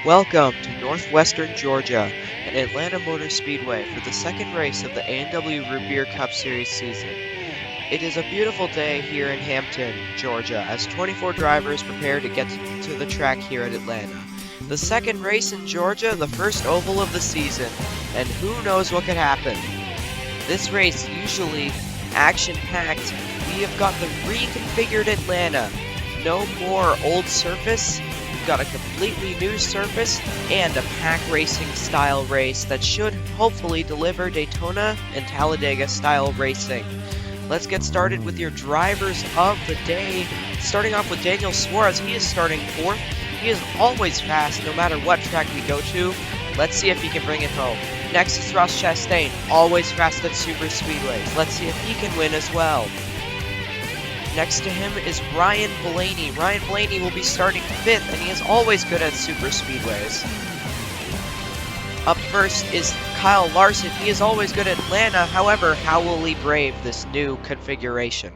Welcome to Northwestern Georgia and Atlanta Motor Speedway for the second race of the A&W Root Beer Cup Series season. It is a beautiful day here in Hampton, Georgia, as 24 drivers prepare to get to the track here at Atlanta. The second race in Georgia, the first oval of the season, and who knows what could happen. This race usually action-packed. We have got the reconfigured Atlanta. No more old surface. We've got a completely new surface and a pack racing style race that should hopefully deliver Daytona and Talladega style racing. Let's get started with your drivers of the day. Starting off with Daniel Suarez, he is starting fourth. He is always fast no matter what track we go to. Let's see if he can bring it home. Next is Ross Chastain, always fast at super speedways. Let's see if he can win as well. Next to him is Ryan Blaney. Ryan Blaney will be starting fifth, and he is always good at super speedways. Up first is Kyle Larson. He is always good at Atlanta. However, how will he brave this new configuration?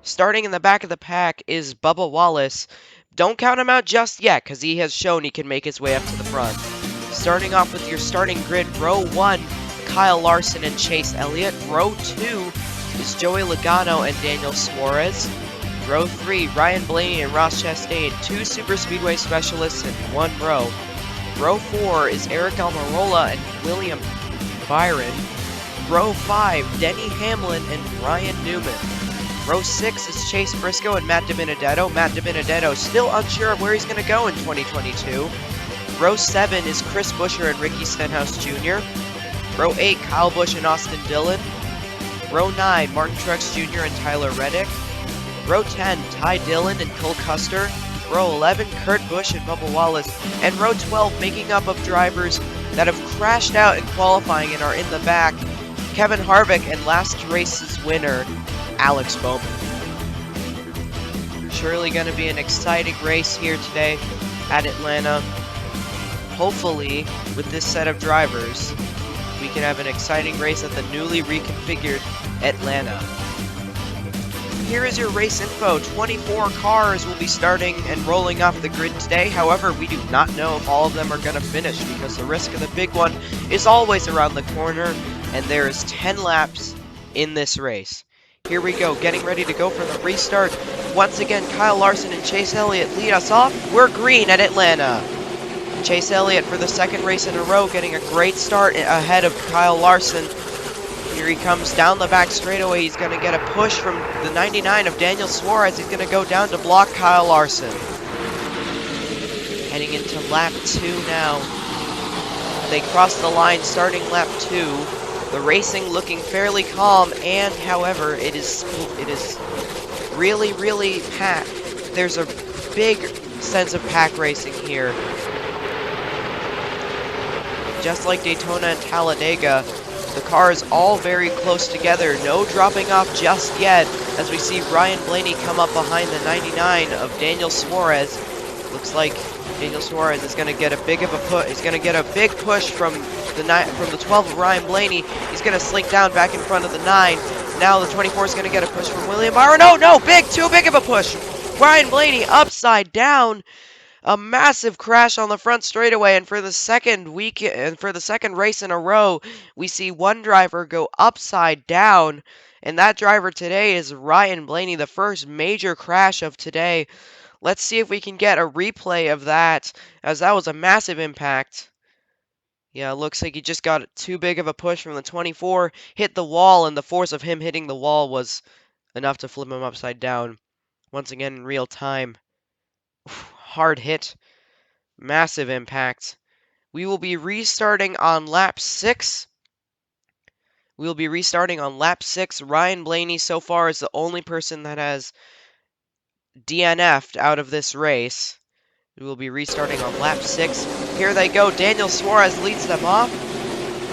Starting in the back of the pack is Bubba Wallace. Don't count him out just yet, because he has shown he can make his way up to the front. Starting off with your starting grid, row 1, Kyle Larson and Chase Elliott. Row 2 is Joey Logano and Daniel Suarez. Row 3, Ryan Blaney and Ross Chastain, 2 super speedway specialists in one row. Row 4 is Eric Almirola and William Byron. Row 5, Denny Hamlin and Ryan Newman. Row 6 is Chase Briscoe and Matt DiBenedetto. Matt DiBenedetto still unsure of where he's going to go in 2022. Row 7 is Chris Buescher and Ricky Stenhouse Jr. Row 8, Kyle Busch and Austin Dillon. Row 9, Martin Truex Jr. and Tyler Reddick. Row 10, Ty Dillon and Cole Custer. Row 11, Kurt Busch and Bubba Wallace. And row 12, making up of drivers that have crashed out in qualifying and are in the back, Kevin Harvick and last race's winner, Alex Bowman. Surely going to be an exciting race here today at Atlanta. Hopefully, with this set of drivers, we can have an exciting race at the newly reconfigured Atlanta. Here is your race info. 24 cars will be starting and rolling off the grid today. However, we do not know if all of them are going to finish because the risk of the big one is always around the corner, and there is 10 laps in this race. Here we go, getting ready to go for the restart. Once again, Kyle Larson and Chase Elliott lead us off. We're green at Atlanta. Chase Elliott for the second race in a row, getting a great start ahead of Kyle Larson. Here he comes down the back straightaway. He's going to get a push from the 99 of Daniel Suarez. He's going to go down to block Kyle Larson. Heading into lap 2 now. They cross the line starting lap 2. The racing looking fairly calm, and however, it is really packed. There's a big sense of pack racing here. Just like Daytona and Talladega, the cars all very close together. No dropping off just yet, as we see Ryan Blaney come up behind the 99 of Daniel Suarez. Looks like Daniel Suarez is going to get a big push. He's going to get a big push from the 12 of Ryan Blaney. He's going to slink down back in front of the 9. Now the 24 is going to get a push from William Byron. No, too big of a push. Ryan Blaney upside down. A massive crash on the front straightaway, and for the second race in a row, we see one driver go upside down, and that driver today is Ryan Blaney, the first major crash of today. Let's see if we can get a replay of that, as that was a massive impact. Yeah, it looks like he just got too big of a push from the 24, hit the wall, and the force of him hitting the wall was enough to flip him upside down. Once again in real time. Hard hit. Massive impact. We will be restarting on lap 6. Ryan Blaney so far is the only person that has DNF'd out of this race. We will be restarting on lap 6. Here they go. Daniel Suarez leads them off.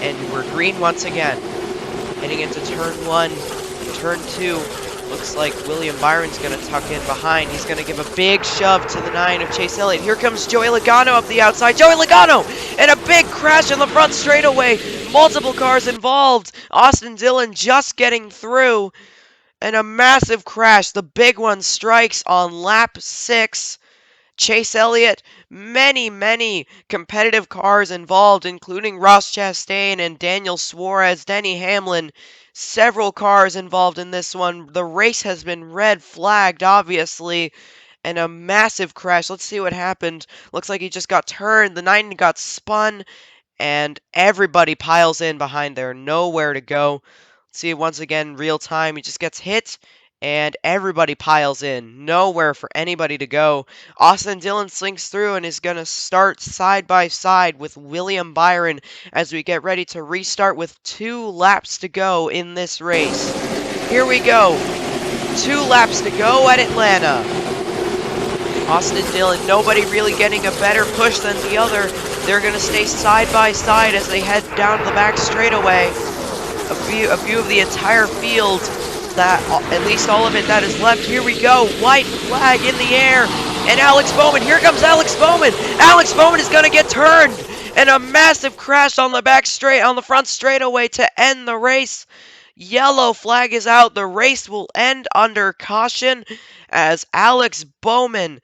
And we're green once again. Heading into turn 1. Turn 2. Looks like William Byron's going to tuck in behind. He's going to give a big shove to the 9 of Chase Elliott. Here comes Joey Logano up the outside. Joey Logano! And a big crash on the front straightaway. Multiple cars involved. Austin Dillon just getting through. And a massive crash. The big one strikes on lap 6. Chase Elliott, many competitive cars involved, including Ross Chastain and Daniel Suarez, Denny Hamlin. Several cars involved in this one. The race has been red flagged, obviously, and a massive crash. Let's see what happened. Looks like he just got turned. The 90 got spun, and everybody piles in behind there. Nowhere to go. See, once again, real time, he just gets hit, and everybody piles in. Nowhere for anybody to go. Austin Dillon slinks through and is going to start side by side with William Byron as we get ready to restart with 2 laps to go in this race. Here we go. 2 laps to go at Atlanta. Austin Dillon, nobody really getting a better push than the other. They're going to stay side by side as they head down the back straightaway. A view of the entire field, that at least all of it that is left. Here we go, white flag in the air, and Alex Bowman, here comes Alex Bowman. Alex Bowman is going to get turned, and a massive crash on the front straightaway to end the race. Yellow flag is out. The race will end under caution as Alex Bowman,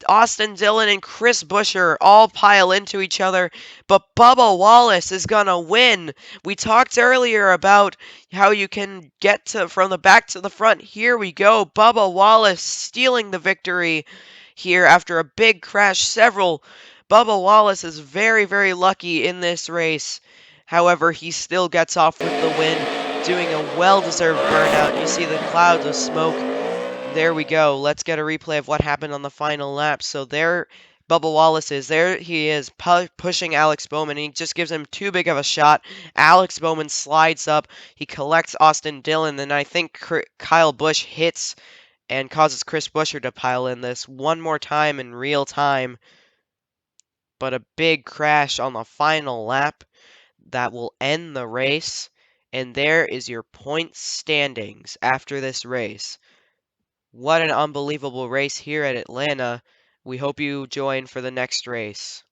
Austin Dillon, and Chris Buescher all pile into each other, but Bubba Wallace is gonna win. We talked earlier about how you can get from the back to the front. Here we go. Bubba Wallace stealing the victory here after a big crash. Bubba Wallace is very lucky in this race. However, he still gets off with the win, doing a well-deserved burnout. You see the clouds of smoke. There we go. Let's get a replay of what happened on the final lap. So there Bubba Wallace is. There he is pushing Alex Bowman. And he just gives him too big of a shot. Alex Bowman slides up. He collects Austin Dillon. And I think Kyle Busch hits and causes Chris Buescher to pile in this one more time in real time. But a big crash on the final lap that will end the race. And there is your point standings after this race. What an unbelievable race here at Atlanta. We hope you join for the next race.